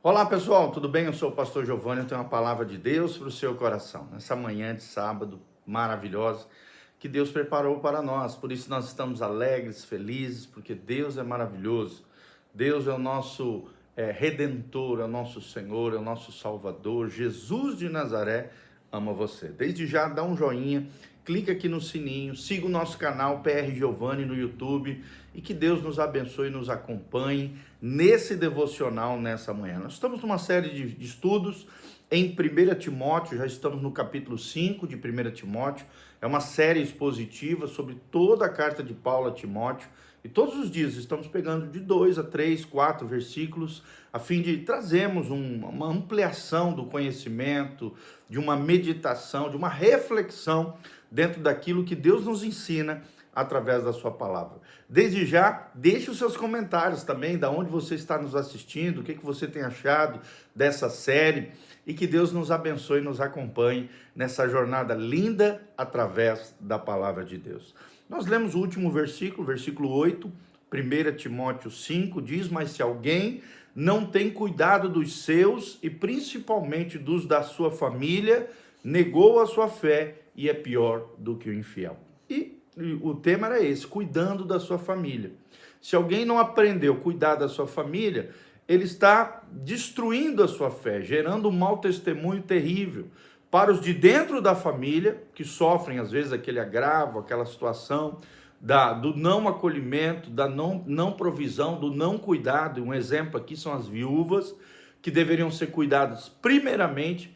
Olá pessoal, tudo bem? Eu sou o pastor Giovanni, eu tenho uma palavra de Deus para o seu coração. Nessa manhã de sábado maravilhosa que Deus preparou para nós. Por isso nós estamos alegres, felizes, porque Deus é maravilhoso. Deus é o nosso Redentor, é o nosso Senhor, é o nosso Salvador. Jesus de Nazaré ama você. Desde já dá um joinha, clica aqui no sininho, siga o nosso canal PR Giovanni no YouTube e que Deus nos abençoe e nos acompanhe nesse devocional nessa manhã. Nós estamos numa série de estudos em 1 Timóteo, já estamos no capítulo 5 de 1 Timóteo. É uma série expositiva sobre toda a carta de Paulo a Timóteo. E todos os dias estamos pegando de 2 a 3, 4 versículos, a fim de trazermos uma ampliação do conhecimento, de uma meditação, de uma reflexão dentro daquilo que Deus nos ensina através da sua palavra. Desde já, deixe os seus comentários também, da onde você está nos assistindo, o que você tem achado dessa série, e que Deus nos abençoe e nos acompanhe nessa jornada linda através da palavra de Deus. Nós lemos o último versículo, versículo 8, 1 Timóteo 5, diz: mas se alguém não tem cuidado dos seus, e principalmente dos da sua família, negou a sua fé e é pior do que o infiel. E o tema era esse, cuidando da sua família. Se alguém não aprendeu a cuidar da sua família, ele está destruindo a sua fé, gerando um mau testemunho terrível para os de dentro da família, que sofrem às vezes aquele agravo, aquela situação do não acolhimento, da não provisão, do não cuidado. Um exemplo aqui são as viúvas, que deveriam ser cuidadas primeiramente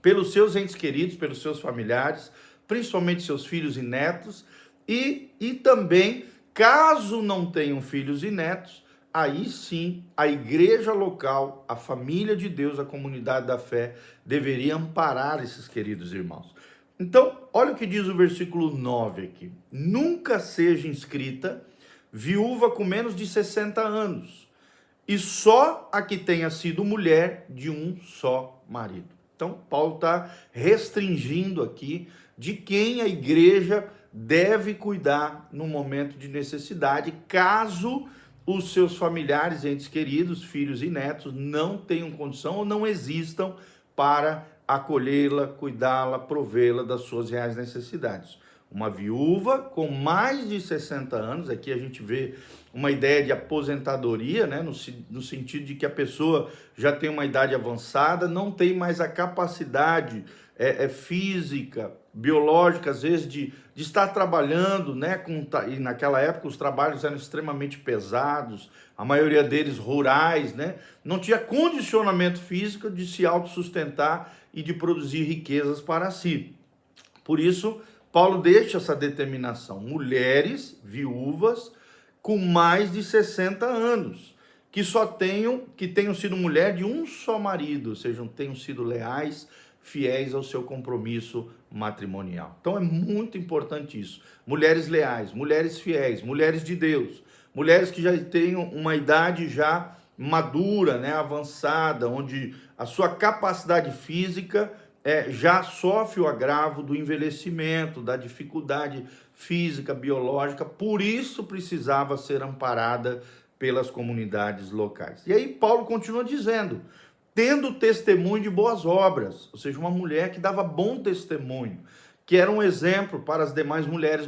pelos seus entes queridos, pelos seus familiares, principalmente seus filhos e netos, e também, caso não tenham filhos e netos, aí sim a igreja local, a família de Deus, a comunidade da fé, deveria amparar esses queridos irmãos. Então, olha o que diz o versículo 9 aqui: nunca seja inscrita viúva com menos de 60 anos, e só a que tenha sido mulher de um só marido. Então, Paulo está restringindo aqui de quem a igreja deve cuidar no momento de necessidade, caso os seus familiares, entes queridos, filhos e netos não tenham condição ou não existam para acolhê-la, cuidá-la, provê-la das suas reais necessidades. Uma viúva com mais de 60 anos, aqui a gente vê uma ideia de aposentadoria, né? No sentido de que a pessoa já tem uma idade avançada, não tem mais a capacidade física, biológica, às vezes, de estar trabalhando, né? E naquela época os trabalhos eram extremamente pesados, a maioria deles rurais, né? Não tinha condicionamento físico de se autossustentar e de produzir riquezas para si. Por isso, Paulo deixa essa determinação: mulheres viúvas com mais de 60 anos, que tenham sido mulher de um só marido, ou seja, tenham sido leais, fiéis ao seu compromisso matrimonial. Então é muito importante isso. Mulheres leais, mulheres fiéis, mulheres de Deus, mulheres que já tenham uma idade já madura, né, avançada, onde a sua capacidade física já sofre o agravo do envelhecimento, da dificuldade física, biológica, por isso precisava ser amparada pelas comunidades locais. E aí Paulo continua dizendo: tendo testemunho de boas obras, ou seja, uma mulher que dava bom testemunho, que era um exemplo para as demais mulheres,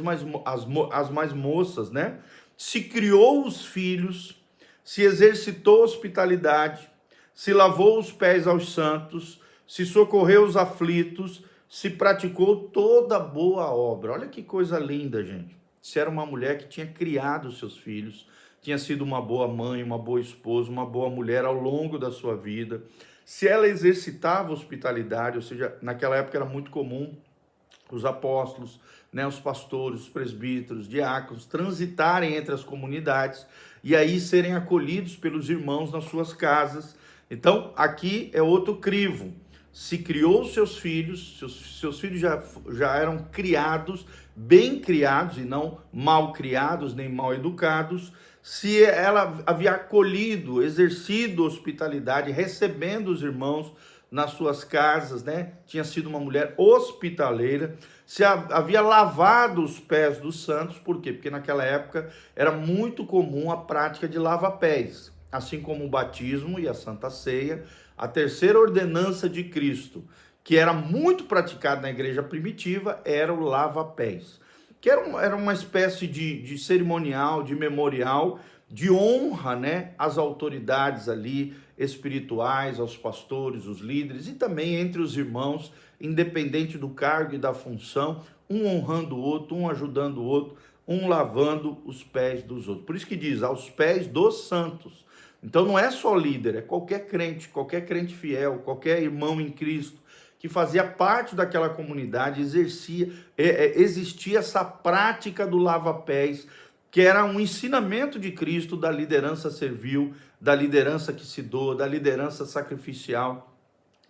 as mais moças, né? Se criou os filhos, se exercitou hospitalidade, se lavou os pés aos santos, se socorreu os aflitos, se praticou toda boa obra. Olha que coisa linda, gente. Se era uma mulher que tinha criado os seus filhos, tinha sido uma boa mãe, uma boa esposa, uma boa mulher ao longo da sua vida. Se ela exercitava hospitalidade, ou seja, naquela época era muito comum os apóstolos, né, os pastores, os presbíteros, diáconos, transitarem entre as comunidades e aí serem acolhidos pelos irmãos nas suas casas. Então, aqui é outro crivo. Se criou seus filhos filhos já eram criados, bem criados e não mal criados, nem mal educados. Se ela havia acolhido, exercido hospitalidade, recebendo os irmãos nas suas casas, né? Tinha sido uma mulher hospitaleira, se havia lavado os pés dos santos. Por quê? Porque naquela época era muito comum a prática de lava-pés. assim como o batismo e a Santa Ceia, a terceira ordenança de Cristo, que era muito praticada na igreja primitiva, era o lava-pés, que era uma espécie de cerimonial, de memorial, de honra, né, às autoridades ali espirituais, aos pastores, os líderes e também entre os irmãos, independente do cargo e da função, um honrando o outro, um ajudando o outro, um lavando os pés dos outros. Por isso que diz, aos pés dos santos. Então não é só líder, é qualquer crente fiel, qualquer irmão em Cristo, que fazia parte daquela comunidade, existia essa prática do lava-pés, que era um ensinamento de Cristo da liderança servil, da liderança que se doa, da liderança sacrificial,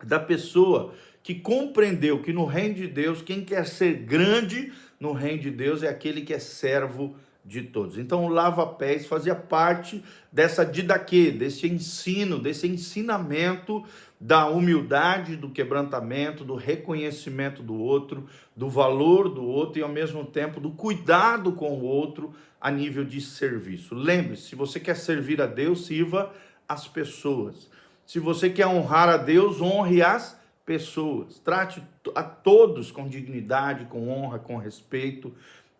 da pessoa que compreendeu que no reino de Deus, quem quer ser grande no reino de Deus é aquele que é servo de todos. Então o lava-pés fazia parte dessa didaquê, desse ensino, desse ensinamento da humildade, do quebrantamento, do reconhecimento do outro, do valor do outro e ao mesmo tempo do cuidado com o outro a nível de serviço. Lembre-se, se você quer servir a Deus, sirva as pessoas. Se você quer honrar a Deus, honre as pessoas. Trate a todos com dignidade, com honra, com respeito.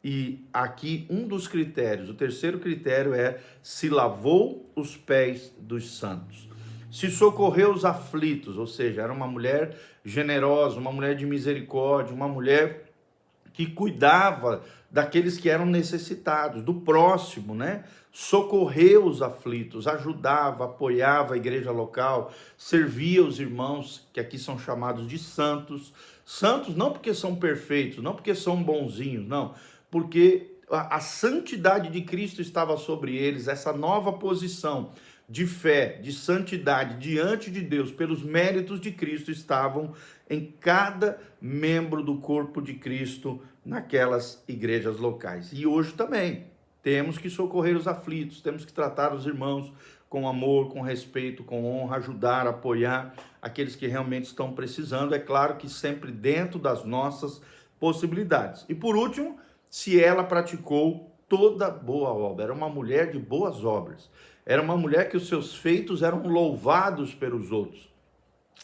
E aqui um dos critérios, o terceiro critério é se lavou os pés dos santos. Se socorreu os aflitos, ou seja, era uma mulher generosa, uma mulher de misericórdia, uma mulher que cuidava daqueles que eram necessitados, do próximo, né? Socorreu os aflitos, ajudava, apoiava a igreja local, servia os irmãos, que aqui são chamados de santos. Santos não porque são perfeitos, não porque são bonzinhos, não, porque a santidade de Cristo estava sobre eles, essa nova posição de fé, de santidade diante de Deus, pelos méritos de Cristo, estavam em cada membro do corpo de Cristo naquelas igrejas locais. E hoje também temos que socorrer os aflitos, temos que tratar os irmãos com amor, com respeito, com honra, ajudar, apoiar aqueles que realmente estão precisando, é claro que sempre dentro das nossas possibilidades. E por último, se ela praticou toda boa obra, era uma mulher de boas obras, era uma mulher que os seus feitos eram louvados pelos outros.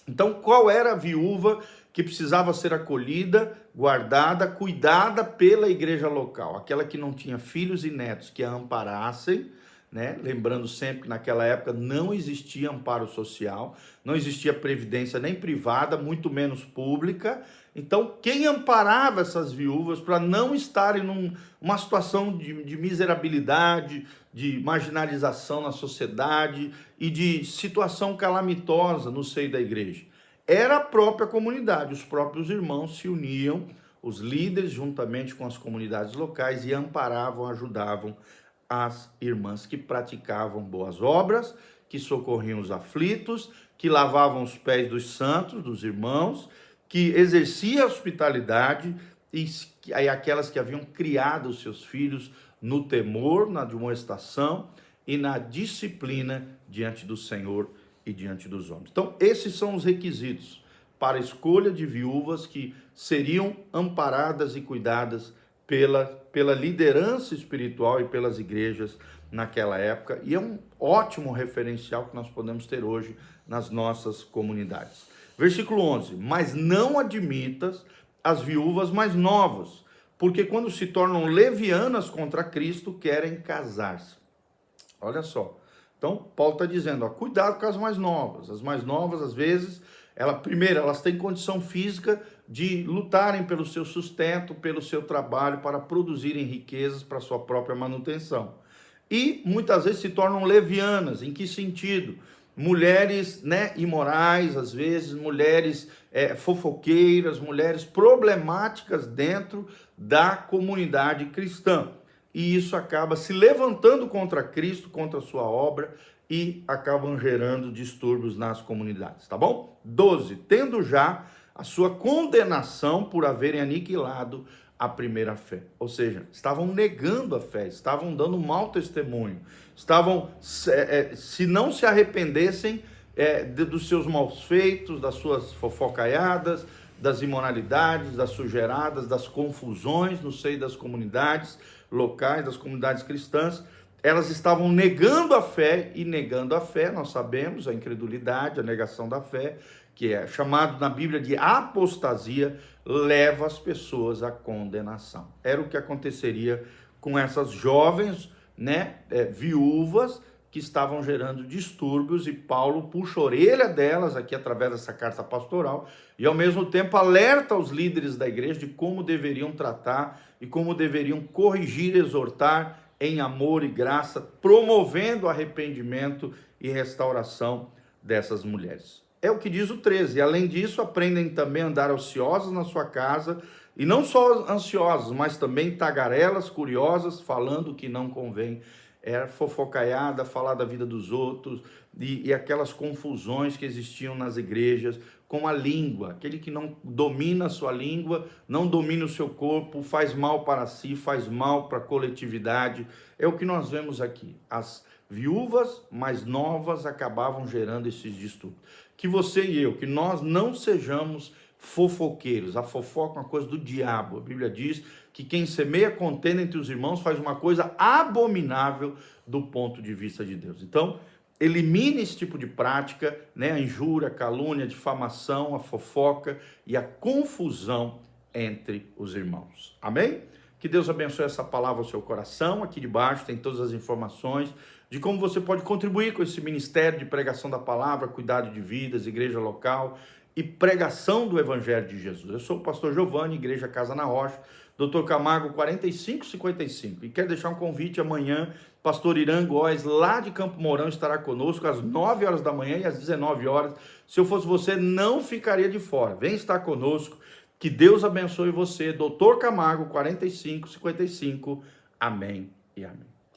Então, qual era a viúva que precisava ser acolhida, guardada, cuidada pela igreja local? Aquela que não tinha filhos e netos que a amparassem, né? Lembrando sempre que naquela época não existia amparo social, não existia previdência nem privada, muito menos pública. Então, quem amparava essas viúvas para não estarem numa situação de miserabilidade, de marginalização na sociedade e de situação calamitosa no seio da igreja? Era a própria comunidade, os próprios irmãos se uniam, os líderes juntamente com as comunidades locais e amparavam, ajudavam as irmãs que praticavam boas obras, que socorriam os aflitos, que lavavam os pés dos santos, dos irmãos, que exercia a hospitalidade e aquelas que haviam criado os seus filhos no temor, na admoestação e na disciplina diante do Senhor e diante dos homens. Então, esses são os requisitos para a escolha de viúvas que seriam amparadas e cuidadas pela liderança espiritual e pelas igrejas naquela época, e é um ótimo referencial que nós podemos ter hoje nas nossas comunidades. Versículo 11, mas não admitas as viúvas mais novas, porque quando se tornam levianas contra Cristo, querem casar-se. Olha só, então Paulo está dizendo, ó, cuidado com as mais novas. As mais novas, às vezes, elas têm condição física de lutarem pelo seu sustento, pelo seu trabalho, para produzirem riquezas para sua própria manutenção. E muitas vezes se tornam levianas. Em que sentido? Mulheres, né, imorais, às vezes, mulheres fofoqueiras, mulheres problemáticas dentro da comunidade cristã. E isso acaba se levantando contra Cristo, contra a sua obra, e acabam gerando distúrbios nas comunidades, tá bom? 12, tendo já a sua condenação por haverem aniquilado a primeira fé. Ou seja, estavam negando a fé, estavam dando mau testemunho, estavam, se não se arrependessem dos seus maus feitos, das suas fofocaiadas, das imoralidades, das sujeiradas, das confusões no seio das comunidades locais, das comunidades cristãs, elas estavam negando a fé, e negando a fé, nós sabemos, a incredulidade, a negação da fé, que é chamado na Bíblia de apostasia, leva as pessoas à condenação. Era o que aconteceria com essas jovens, né, viúvas, que estavam gerando distúrbios, e Paulo puxa a orelha delas aqui através dessa carta pastoral, e ao mesmo tempo alerta os líderes da igreja de como deveriam tratar e como deveriam corrigir, exortar em amor e graça, promovendo arrependimento e restauração dessas mulheres. É o que diz o 13. Além disso, aprendem também a andar ociosos na sua casa, e não só ansiosos, mas também tagarelas, curiosas, falando o que não convém. Era fofocaiada, falar da vida dos outros, e aquelas confusões que existiam nas igrejas com a língua. Aquele que não domina a sua língua, não domina o seu corpo, faz mal para si, faz mal para a coletividade. É o que nós vemos aqui. As viúvas mais novas acabavam gerando esses distúrbios. Que você e eu, que nós não sejamos fofoqueiros. A fofoca é uma coisa do diabo. A Bíblia diz que quem semeia contenda entre os irmãos faz uma coisa abominável do ponto de vista de Deus. Então, elimine esse tipo de prática, né? A injúria, a calúnia, a difamação, a fofoca e a confusão entre os irmãos. Amém? Que Deus abençoe essa palavra ao seu coração. Aqui debaixo tem todas as informações de como você pode contribuir com esse ministério de pregação da palavra, cuidado de vidas, igreja local e pregação do Evangelho de Jesus. Eu sou o pastor Giovanni, Igreja Casa na Rocha, Dr. Camargo 4555. E quero deixar um convite amanhã, pastor Irã Góes, lá de Campo Mourão, estará conosco às 9 horas da manhã e às 19 horas. Se eu fosse você, não ficaria de fora. Vem estar conosco. Que Deus abençoe você. Dr. Camargo 4555. Amém e amém.